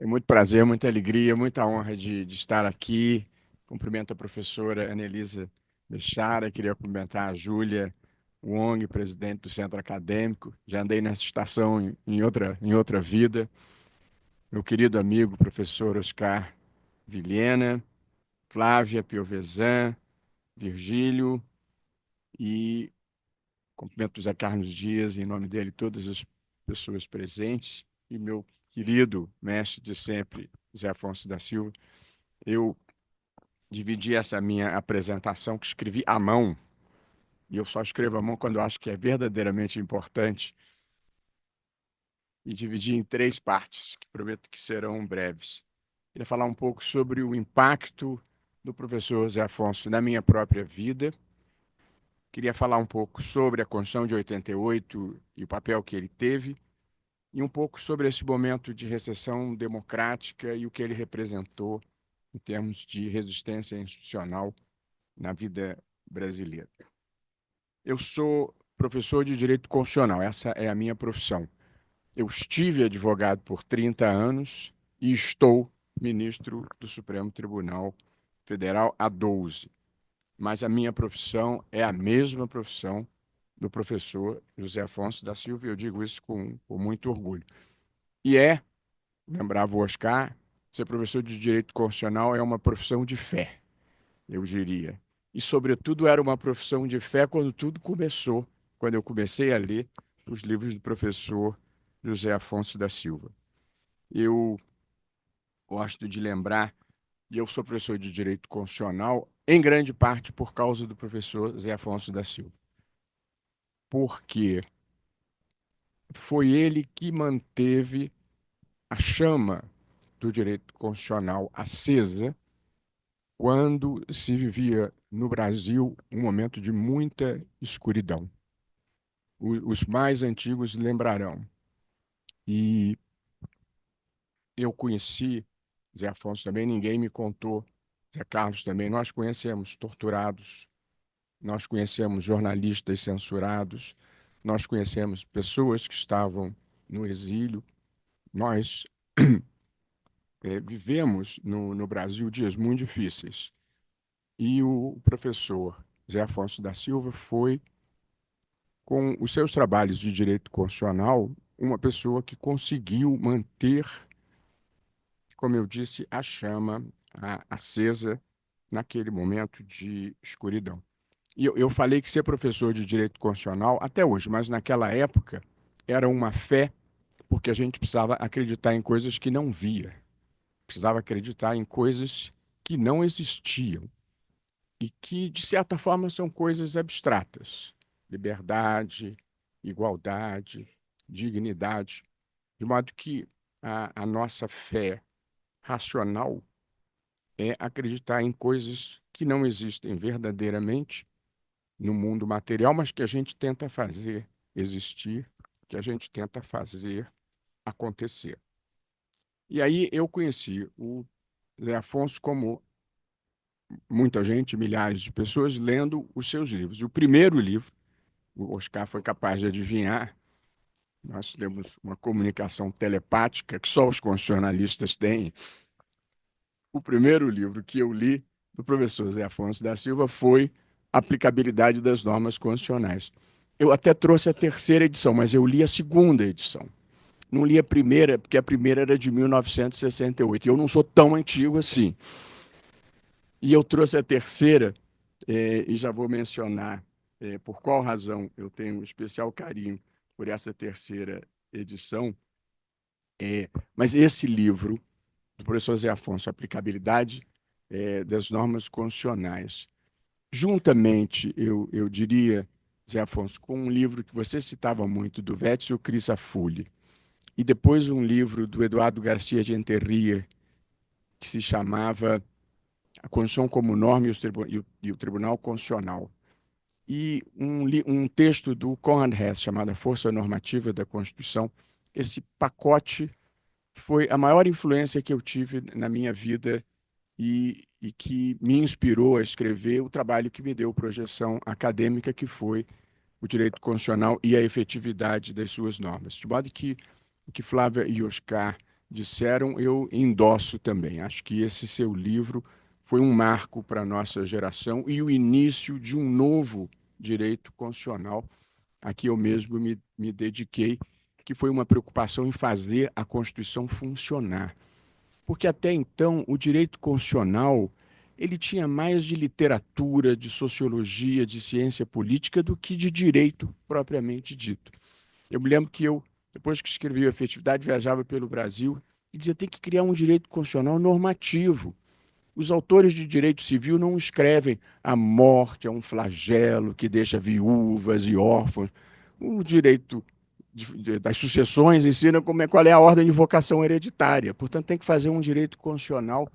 É muito prazer, muita alegria, muita honra de estar aqui. Cumprimento a professora Anelisa Bechara, queria cumprimentar a Júlia Wong, presidente do Centro Acadêmico. Já andei nessa estação em outra vida. Meu querido amigo, professor Oscar Vilhena, Flávia Piovesan, Virgílio e cumprimento o Zé Carlos Dias, em nome dele, todas as pessoas presentes e meu querido mestre de sempre, Zé Afonso da Silva. Eu dividi essa minha apresentação que escrevi à mão, e eu só escrevo à mão quando eu acho que é verdadeiramente importante, e dividi em três partes, que prometo que serão breves. Queria falar um pouco sobre o impacto do professor Zé Afonso na minha própria vida. Queria falar um pouco sobre a Constituição de 88 e o papel que ele teve, e um pouco sobre esse momento de recessão democrática e o que ele representou em termos de resistência institucional na vida brasileira. Eu sou professor de Direito Constitucional, essa é a minha profissão. Eu estive advogado por 30 anos e estou ministro do Supremo Tribunal Federal há 12. Mas a minha profissão é a mesma profissão do professor José Afonso da Silva, e eu digo isso com muito orgulho. E lembrava o Oscar, ser professor de Direito Constitucional é uma profissão de fé, eu diria. E, sobretudo, era uma profissão de fé quando tudo começou, quando eu comecei a ler os livros do professor José Afonso da Silva. Eu gosto de lembrar, e eu sou professor de Direito Constitucional, em grande parte por causa do professor José Afonso da Silva, porque foi ele que manteve a chama do direito constitucional acesa quando se vivia no Brasil um momento de muita escuridão. Os mais antigos lembrarão. E eu conheci Zé Afonso também, ninguém me contou. Zé Carlos também, nós conhecemos torturados, nós conhecemos jornalistas censurados, nós conhecemos pessoas que estavam no exílio. Nós vivemos no Brasil dias muito difíceis. E o professor Zé Afonso da Silva foi, com os seus trabalhos de direito constitucional, uma pessoa que conseguiu manter, como eu disse, a chama acesa naquele momento de escuridão. E eu falei que ser professor de direito constitucional, até hoje, mas naquela época, era uma fé, porque a gente precisava acreditar em coisas que não via, precisava acreditar em coisas que não existiam e que, de certa forma, são coisas abstratas. Liberdade, igualdade, dignidade. De modo que a nossa fé racional é acreditar em coisas que não existem verdadeiramente no mundo material, mas que a gente tenta fazer existir, que a gente tenta fazer acontecer. E aí eu conheci o Zé Afonso como muita gente, milhares de pessoas, lendo os seus livros. E o primeiro livro, o Oscar foi capaz de adivinhar, nós temos uma comunicação telepática que só os constitucionalistas têm. O primeiro livro que eu li do professor Zé Afonso da Silva foi Aplicabilidade das Normas Constitucionais. Eu até trouxe a terceira edição, mas eu li a segunda edição. Não li a primeira, porque a primeira era de 1968. E eu não sou tão antigo assim. E eu trouxe a terceira, e já vou mencionar por qual razão eu tenho um especial carinho por essa terceira edição. Mas esse livro, do professor Zé Afonso, Aplicabilidade das Normas Constitucionais, juntamente, eu diria, Zé Afonso, com um livro que você citava muito, do Vétio Crisafulli, e depois um livro do Eduardo Garcia de Enterria, que se chamava A Constituição como Norma e o Tribunal Constitucional, e um texto do Conrad Hess, chamado A Força Normativa da Constituição. Esse pacote foi a maior influência que eu tive na minha vida e que me inspirou a escrever o trabalho que me deu projeção acadêmica, que foi o direito constitucional e a efetividade das suas normas. De modo que o que Flávia e Oscar disseram, eu endosso também. Acho que esse seu livro foi um marco para a nossa geração e o início de um novo direito constitucional a que eu mesmo me dediquei, que foi uma preocupação em fazer a Constituição funcionar. Porque até então o direito constitucional ele tinha mais de literatura, de sociologia, de ciência política do que de direito propriamente dito. Eu me lembro que eu, depois que escrevi a efetividade, viajava pelo Brasil e dizia tem que criar um direito constitucional normativo. Os autores de direito civil não escrevem a morte é um flagelo que deixa viúvas e órfãos. O direito das sucessões ensina qual é a ordem de vocação hereditária. Portanto, tem que fazer um direito constitucional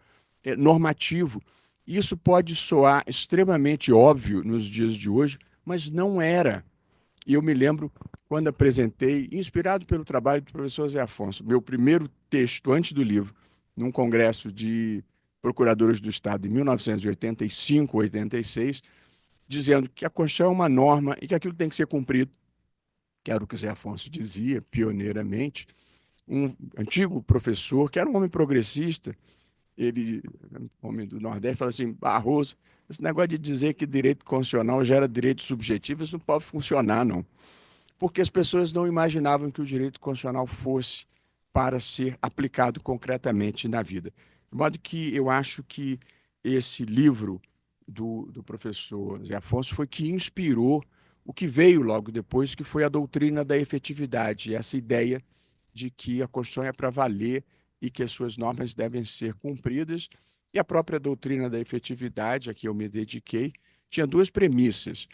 normativo. Isso pode soar extremamente óbvio nos dias de hoje, mas não era. E eu me lembro quando apresentei, inspirado pelo trabalho do professor Zé Afonso, meu primeiro texto antes do livro, num congresso de procuradores do Estado em 1985, 86, dizendo que a Constituição é uma norma e que aquilo tem que ser cumprido, que era o que Zé Afonso dizia, pioneiramente. Um antigo professor, que era um homem progressista, ele, homem do Nordeste, fala assim, Barroso, esse negócio de dizer que direito constitucional gera direito subjetivo, isso não pode funcionar, não. Porque as pessoas não imaginavam que o direito constitucional fosse para ser aplicado concretamente na vida. De modo que eu acho que esse livro do professor Zé Afonso foi que inspirou o que veio logo depois, que foi a doutrina da efetividade, essa ideia de que a Constituição é para valer e que as suas normas devem ser cumpridas. E a própria doutrina da efetividade, a que eu me dediquei, tinha duas premissas.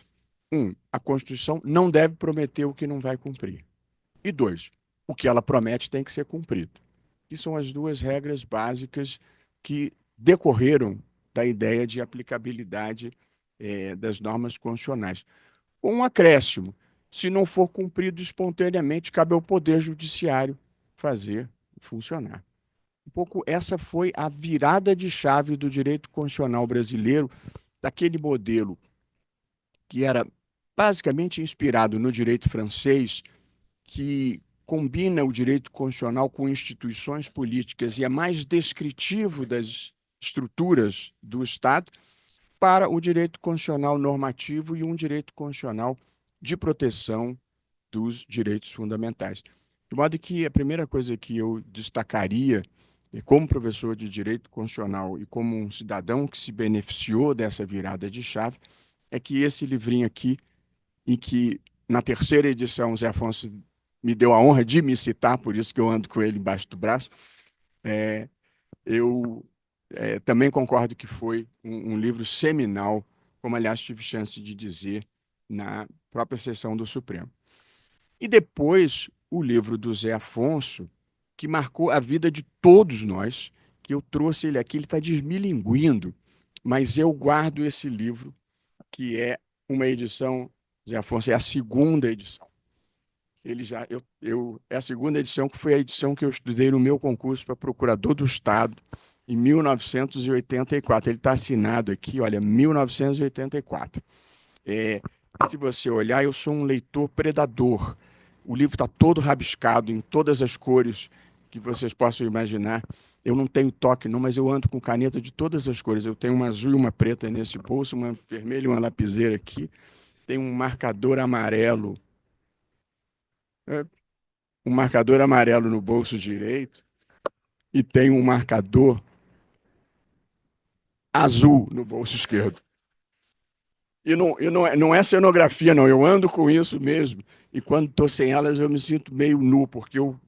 A Constituição não deve prometer o que não vai cumprir. E dois, o que ela promete tem que ser cumprido. Que são as duas regras básicas que decorreram da ideia de aplicabilidade das normas constitucionais. Com um acréscimo, se não for cumprido espontaneamente, cabe ao Poder Judiciário fazer funcionar. Um pouco essa foi a virada de chave do direito constitucional brasileiro, daquele modelo que era basicamente inspirado no direito francês, que combina o direito constitucional com instituições políticas e é mais descritivo das estruturas do Estado, para o direito constitucional normativo e um direito constitucional de proteção dos direitos fundamentais. De modo que a primeira coisa que eu destacaria, como professor de direito constitucional e como um cidadão que se beneficiou dessa virada de chave, é que esse livrinho aqui, em que na terceira edição Zé Afonso me deu a honra de me citar, por isso que eu ando com ele embaixo do braço, eu também concordo que foi um livro seminal, como aliás tive chance de dizer na própria sessão do Supremo. E depois o livro do Zé Afonso, que marcou a vida de todos nós, que eu trouxe ele aqui, ele está desmilinguindo, mas eu guardo esse livro, que é uma edição, Zé Afonso, é a segunda edição. Ele já, é a segunda edição, que foi a edição que eu estudei no meu concurso para procurador do Estado, em 1984. Ele está assinado aqui, olha, 1984. Se você olhar, eu sou um leitor predador. O livro está todo rabiscado em todas as cores que vocês possam imaginar. Eu não tenho toque, não, mas eu ando com caneta de todas as cores. Eu tenho uma azul e uma preta nesse bolso, uma vermelha e uma lapiseira aqui. Tem é, um marcador amarelo no bolso direito e tem um marcador azul no bolso esquerdo. Não é cenografia, não. Eu ando com isso mesmo. E quando estou sem elas, eu me sinto meio nu, porque eu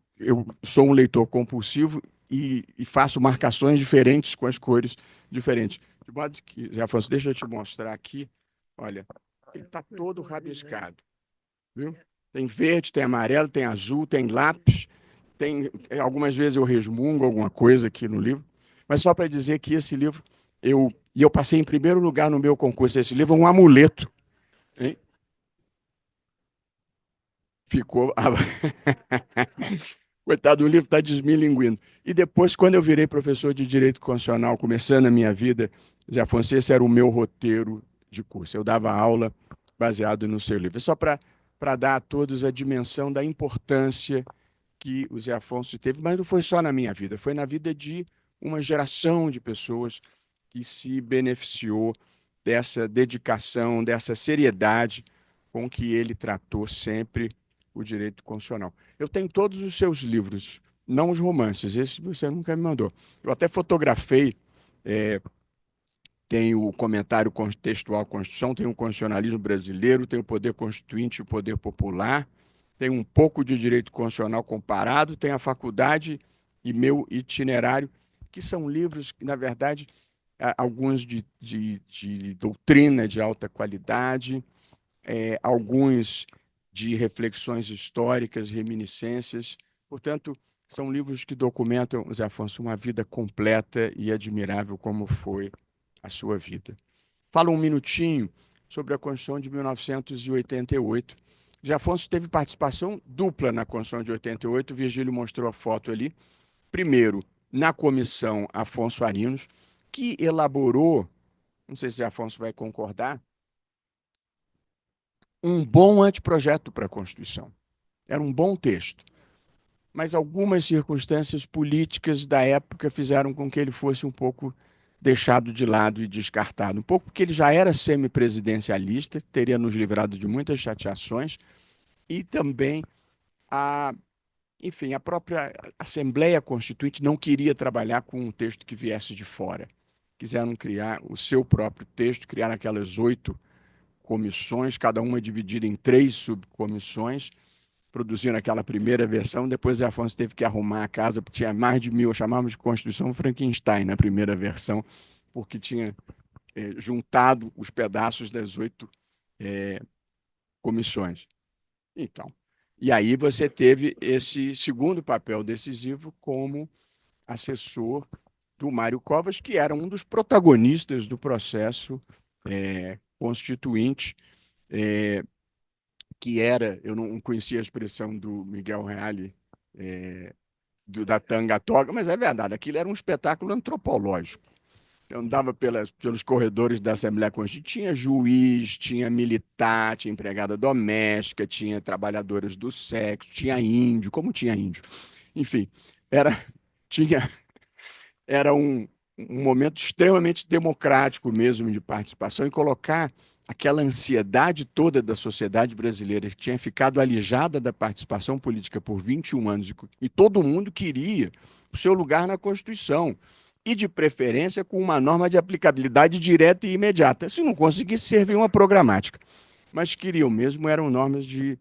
sou um leitor compulsivo e faço marcações diferentes com as cores diferentes. De modo que, Zé Afonso, deixa eu te mostrar aqui. Olha, ele está todo rabiscado. Viu? Tem verde, tem amarelo, tem azul, tem lápis. Algumas vezes eu resmungo alguma coisa aqui no livro. Mas só para dizer que esse livro, eu passei em primeiro lugar no meu concurso. Esse livro é um amuleto. Hein? Ficou. Coitado, o livro está desmilinguindo. E depois, quando eu virei professor de Direito Constitucional, começando a minha vida, Zé Afonso, esse era o meu roteiro de curso. Eu dava aula baseado no seu livro. Só para dar a todos a dimensão da importância que o Zé Afonso teve, mas não foi só na minha vida, foi na vida de uma geração de pessoas que se beneficiou dessa dedicação, dessa seriedade com que ele tratou sempre o direito constitucional. Eu tenho todos os seus livros, não os romances, esses você nunca me mandou. Eu até fotografei, é, tem o comentário contextual à Constituição, tem o constitucionalismo brasileiro, tem o poder constituinte e o poder popular, tem um pouco de direito constitucional comparado, tem a faculdade e meu itinerário, que são livros que, na verdade, alguns de doutrina de alta qualidade, alguns de reflexões históricas, reminiscências. Portanto, são livros que documentam, Zé Afonso, uma vida completa e admirável como foi a sua vida. Fala um minutinho sobre a Constituição de 1988. Zé Afonso teve participação dupla na Constituição de 88, o Virgílio mostrou a foto ali. Primeiro, na comissão Afonso Arinos, que elaborou, não sei se Zé Afonso vai concordar, um bom anteprojeto para a Constituição. Era um bom texto, mas algumas circunstâncias políticas da época fizeram com que ele fosse um pouco deixado de lado e descartado. Um pouco porque ele já era semipresidencialista, teria nos livrado de muitas chateações, e também a, enfim, a própria Assembleia Constituinte não queria trabalhar com um texto que viesse de fora. Quiseram criar o seu próprio texto, criar aquelas 8 comissões, cada uma dividida em 3 subcomissões, produzindo aquela primeira versão. Depois, Zé Afonso teve que arrumar a casa, porque tinha mais de 1000, chamávamos de Constituição Frankenstein na primeira versão, porque tinha juntado os pedaços das 8 comissões. Então, e aí você teve esse segundo papel decisivo como assessor do Mário Covas, que era um dos protagonistas do processo constituinte, que era, eu não conhecia a expressão do Miguel Reale, da tanga toga, mas é verdade, aquilo era um espetáculo antropológico. Eu andava pelos corredores da Assembleia Constituinte, tinha juiz, tinha militar, tinha empregada doméstica, tinha trabalhadoras do sexo, tinha índio, como tinha índio. Enfim, era, tinha, era um momento extremamente democrático mesmo de participação e colocar aquela ansiedade toda da sociedade brasileira que tinha ficado alijada da participação política por 21 anos e todo mundo queria o seu lugar na Constituição e, de preferência, com uma norma de aplicabilidade direta e imediata. Se não conseguisse, servia uma programática. Mas queriam mesmo, eram normas de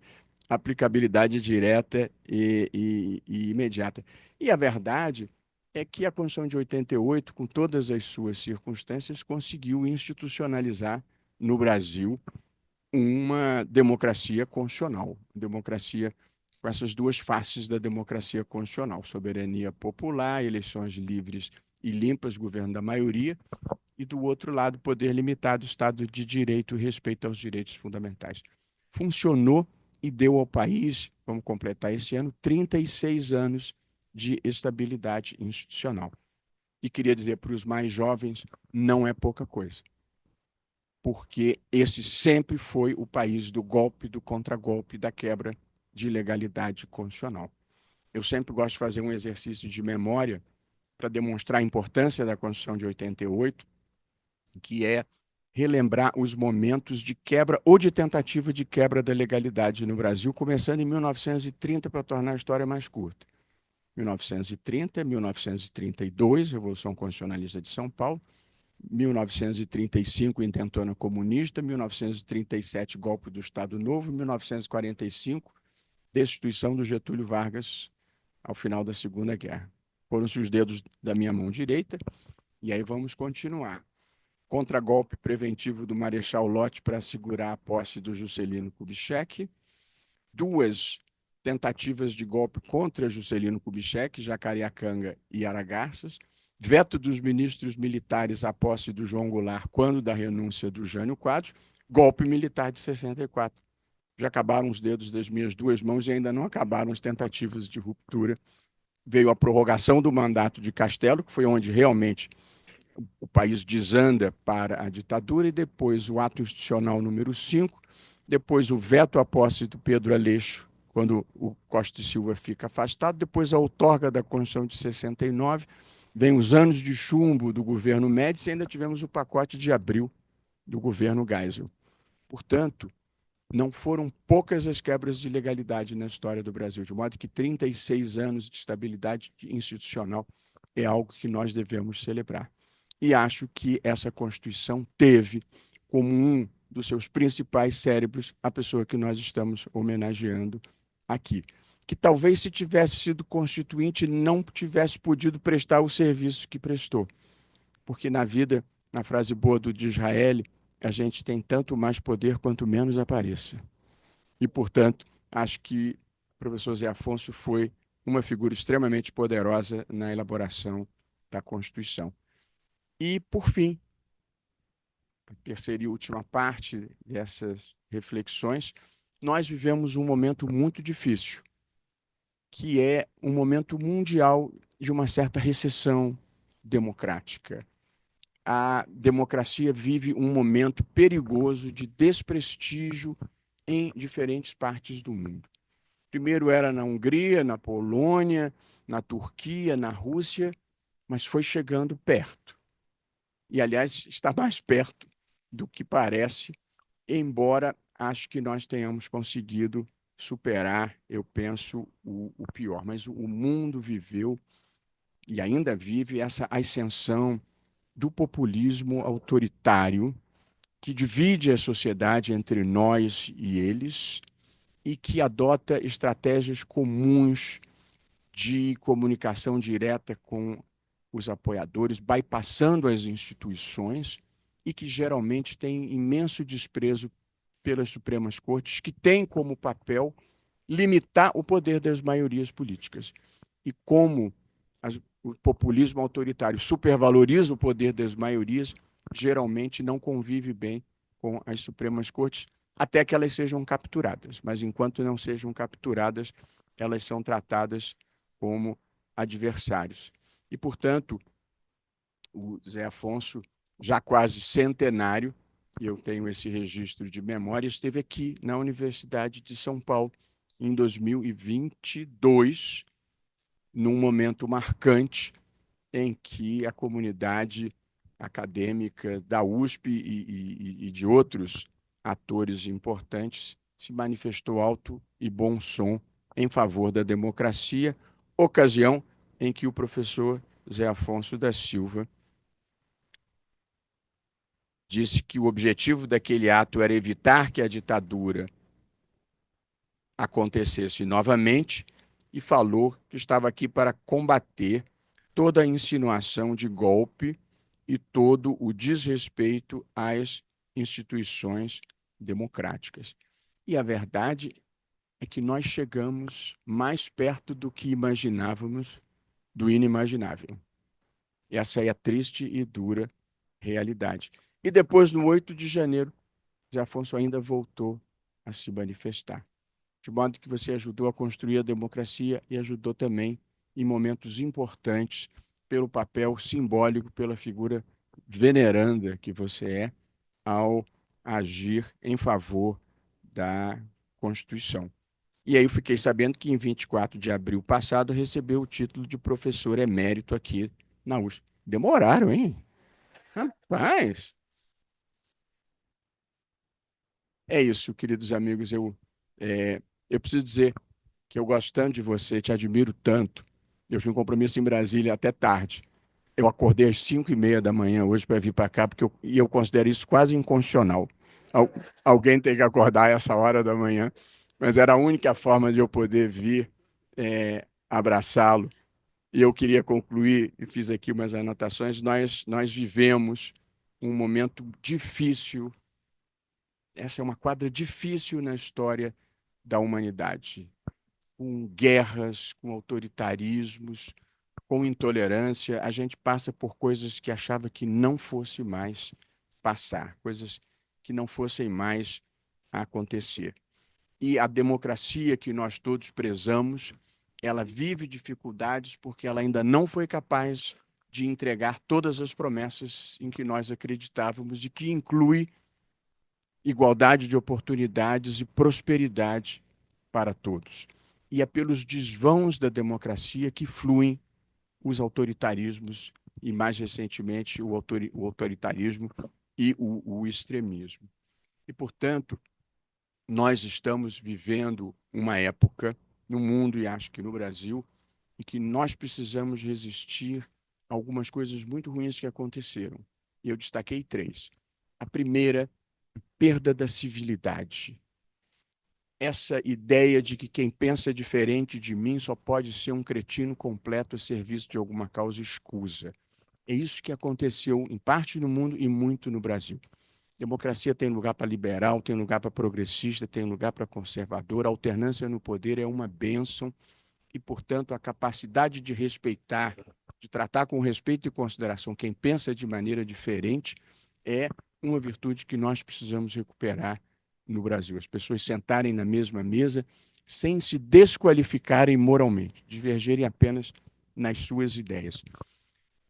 aplicabilidade direta e imediata. E a verdade é que a Constituição de 88, com todas as suas circunstâncias, conseguiu institucionalizar no Brasil uma democracia constitucional, democracia com essas duas faces da democracia constitucional, soberania popular, eleições livres e limpas, governo da maioria, e do outro lado, poder limitado, Estado de Direito e respeito aos direitos fundamentais. Funcionou e deu ao país, vamos completar esse ano, 36 anos de estabilidade institucional. E queria dizer para os mais jovens, não é pouca coisa, porque esse sempre foi o país do golpe, do contragolpe, da quebra de legalidade constitucional. Eu sempre gosto de fazer um exercício de memória para demonstrar a importância da Constituição de 88, que é relembrar os momentos de quebra ou de tentativa de quebra da legalidade no Brasil, começando em 1930 para tornar a história mais curta. 1930, 1932, Revolução Constitucionalista de São Paulo, 1935, Intentona Comunista, 1937, Golpe do Estado Novo, 1945, destituição do Getúlio Vargas ao final da Segunda Guerra. Foram-se os dedos da minha mão direita, e aí vamos continuar. Contragolpe preventivo do Marechal Lott para assegurar a posse do Juscelino Kubitschek, 2 tentativas de golpe contra Juscelino Kubitschek, Jacareacanga e Aragarças, veto dos ministros militares à posse do João Goulart quando da renúncia do Jânio Quadros, golpe militar de 64. Já acabaram os dedos das minhas 2 mãos e ainda não acabaram as tentativas de ruptura. Veio a prorrogação do mandato de Castelo, que foi onde realmente o país desanda para a ditadura, e depois o ato institucional número 5, depois o veto à posse do Pedro Aleixo quando o Costa e Silva fica afastado, depois a outorga da Constituição de 69, vem os anos de chumbo do governo Médici e ainda tivemos o pacote de abril do governo Geisel. Portanto, não foram poucas as quebras de legalidade na história do Brasil, de modo que 36 anos de estabilidade institucional é algo que nós devemos celebrar. E acho que essa Constituição teve como um dos seus principais cérebros a pessoa que nós estamos homenageando aqui, que talvez se tivesse sido constituinte não tivesse podido prestar o serviço que prestou, porque na vida, na frase boa do Disraeli, a gente tem tanto mais poder quanto menos apareça. E, portanto, acho que o professor Zé Afonso foi uma figura extremamente poderosa na elaboração da Constituição. E, por fim, a terceira e última parte dessas reflexões, nós vivemos um momento muito difícil, que é um momento mundial de uma certa recessão democrática. A democracia vive um momento perigoso de desprestígio em diferentes partes do mundo. Primeiro era na Hungria, na Polônia, na Turquia, na Rússia, mas foi chegando perto. E, aliás, está mais perto do que parece, embora acho que nós tenhamos conseguido superar, eu penso, o pior. Mas o mundo viveu e ainda vive essa ascensão do populismo autoritário que divide a sociedade entre nós e eles e que adota estratégias comuns de comunicação direta com os apoiadores, bypassando as instituições e que geralmente tem imenso desprezo pelas Supremas Cortes, que tem como papel limitar o poder das maiorias políticas. E como o populismo autoritário supervaloriza o poder das maiorias, geralmente não convive bem com as Supremas Cortes, até que elas sejam capturadas. Mas enquanto não sejam capturadas, elas são tratadas como adversários. E, portanto, o Zé Afonso, já quase centenário, e eu tenho esse registro de memória, esteve aqui na Universidade de São Paulo em 2022, num momento marcante em que a comunidade acadêmica da USP e de outros atores importantes se manifestou alto e bom som em favor da democracia, ocasião em que o professor Zé Afonso da Silva disse que o objetivo daquele ato era evitar que a ditadura acontecesse novamente e falou que estava aqui para combater toda a insinuação de golpe e todo o desrespeito às instituições democráticas. E a verdade é que nós chegamos mais perto do que imaginávamos do inimaginável. Essa é a triste e dura realidade. E depois, no 8 de janeiro, Zé Afonso ainda voltou a se manifestar. De modo que você ajudou a construir a democracia e ajudou também em momentos importantes pelo papel simbólico, pela figura veneranda que você é ao agir em favor da Constituição. E aí eu fiquei sabendo que em 24 de abril passado recebeu o título de professor emérito aqui na USP. Demoraram, hein? Rapaz! É isso, queridos amigos. Eu preciso dizer que eu gosto tanto de você, te admiro tanto. Eu tinha um compromisso em Brasília até tarde. Eu acordei às 5:30 da manhã hoje para vir para cá, e eu considero isso quase inconstitucional. Al- Alguém tem que acordar a essa hora da manhã, mas era a única forma de eu poder vir abraçá-lo. E eu queria concluir, e fiz aqui umas anotações, nós vivemos um momento difícil, essa é uma quadra difícil na história da humanidade, com guerras, com autoritarismos, com intolerância. A gente passa por coisas que achava que não fosse mais passar, coisas que não fossem mais acontecer. E a democracia que nós todos prezamos, ela vive dificuldades porque ela ainda não foi capaz de entregar todas as promessas em que nós acreditávamos e que inclui igualdade de oportunidades e prosperidade para todos. E é pelos desvãos da democracia que fluem os autoritarismos e, mais recentemente, o autoritarismo e o extremismo. E, portanto, nós estamos vivendo uma época no mundo e acho que no Brasil em que nós precisamos resistir a algumas coisas muito ruins que aconteceram. E eu destaquei três. A primeira, perda da civilidade. Essa ideia de que quem pensa diferente de mim só pode ser um cretino completo a serviço de alguma causa escusa. É isso que aconteceu em parte no mundo e muito no Brasil. Democracia tem lugar para liberal, tem lugar para progressista, tem lugar para conservador. A alternância no poder é uma bênção e, portanto, a capacidade de respeitar, de tratar com respeito e consideração quem pensa de maneira diferente é uma virtude que nós precisamos recuperar no Brasil. As pessoas sentarem na mesma mesa sem se desqualificarem moralmente, divergerem apenas nas suas ideias.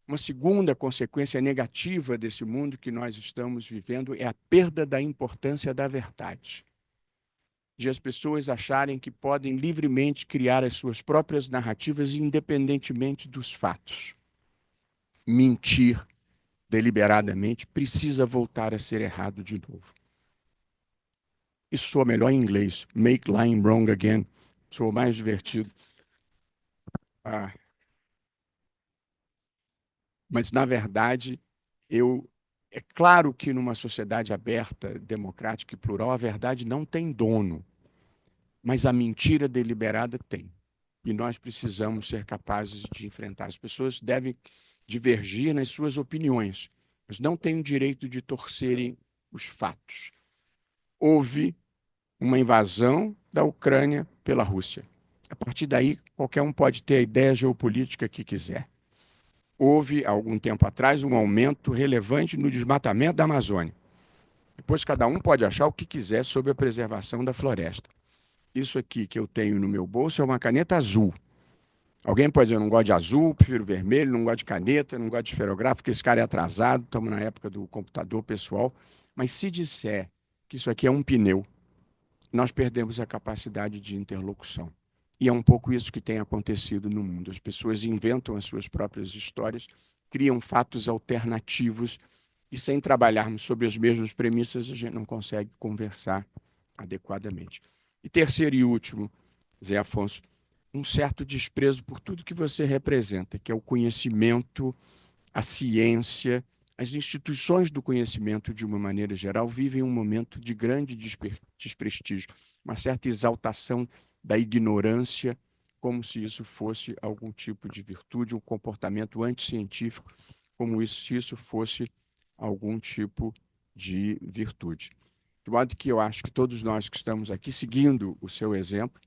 Uma segunda consequência negativa desse mundo que nós estamos vivendo é a perda da importância da verdade. De as pessoas acharem que podem livremente criar as suas próprias narrativas independentemente dos fatos. Mentir deliberadamente precisa voltar a ser errado de novo. Isso soa melhor em inglês. Make lying wrong again. Soa mais divertido. Ah, mas, na verdade, é claro que numa sociedade aberta, democrática e plural, a verdade não tem dono, mas a mentira deliberada tem. E nós precisamos ser capazes de enfrentar. As pessoas devem divergir nas suas opiniões, mas não têm o direito de torcerem os fatos. Houve uma invasão da Ucrânia pela Rússia. A partir daí, qualquer um pode ter a ideia geopolítica que quiser. Houve, há algum tempo atrás, um aumento relevante no desmatamento da Amazônia. Depois, cada um pode achar o que quiser sobre a preservação da floresta. Isso aqui que eu tenho no meu bolso é uma caneta azul. Alguém pode dizer, eu não gosto de azul, prefiro vermelho, não gosto de caneta, não gosto de esferográfico, esse cara é atrasado, estamos na época do computador pessoal. Mas se disser que isso aqui é um pneu, nós perdemos a capacidade de interlocução. E é um pouco isso que tem acontecido no mundo. As pessoas inventam as suas próprias histórias, criam fatos alternativos e, sem trabalharmos sobre as mesmas premissas, a gente não consegue conversar adequadamente. E terceiro e último, Zé Afonso, um certo desprezo por tudo que você representa, que é o conhecimento, a ciência, as instituições do conhecimento, de uma maneira geral, vivem um momento de grande desprestígio, uma certa exaltação da ignorância, como se isso fosse algum tipo de virtude, um comportamento anticientífico, como se isso fosse algum tipo de virtude. De modo que eu acho que todos nós que estamos aqui seguindo o seu exemplo,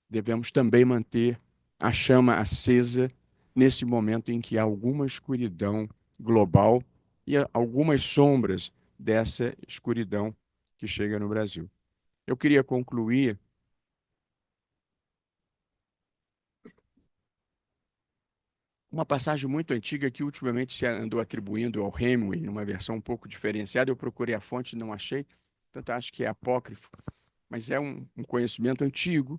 devemos também manter a chama acesa nesse momento em que há alguma escuridão global e algumas sombras dessa escuridão que chega no Brasil. Eu queria concluir uma passagem muito antiga que ultimamente se andou atribuindo ao Hemingway, numa versão um pouco diferenciada. Eu procurei a fonte e não achei, portanto acho que é apócrifo, mas é um conhecimento antigo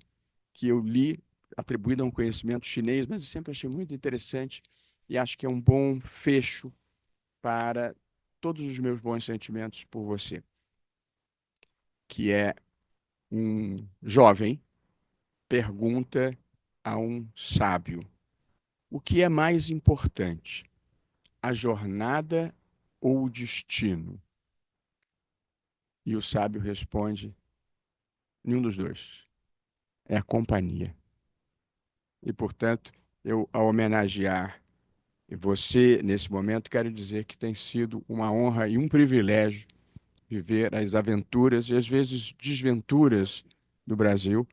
que eu li, atribuído a um conhecimento chinês, mas eu sempre achei muito interessante e acho que é um bom fecho para todos os meus bons sentimentos por você, que é um jovem pergunta a um sábio: o que é mais importante, a jornada ou o destino? E o sábio responde: nenhum dos dois, é a companhia. E, portanto, eu, ao homenagear você nesse momento, quero dizer que tem sido uma honra e um privilégio viver as aventuras e às vezes desventuras do Brasil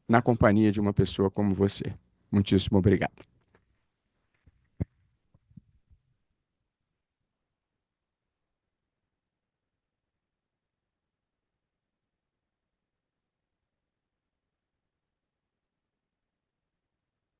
na companhia de uma pessoa como você. Muitíssimo obrigado.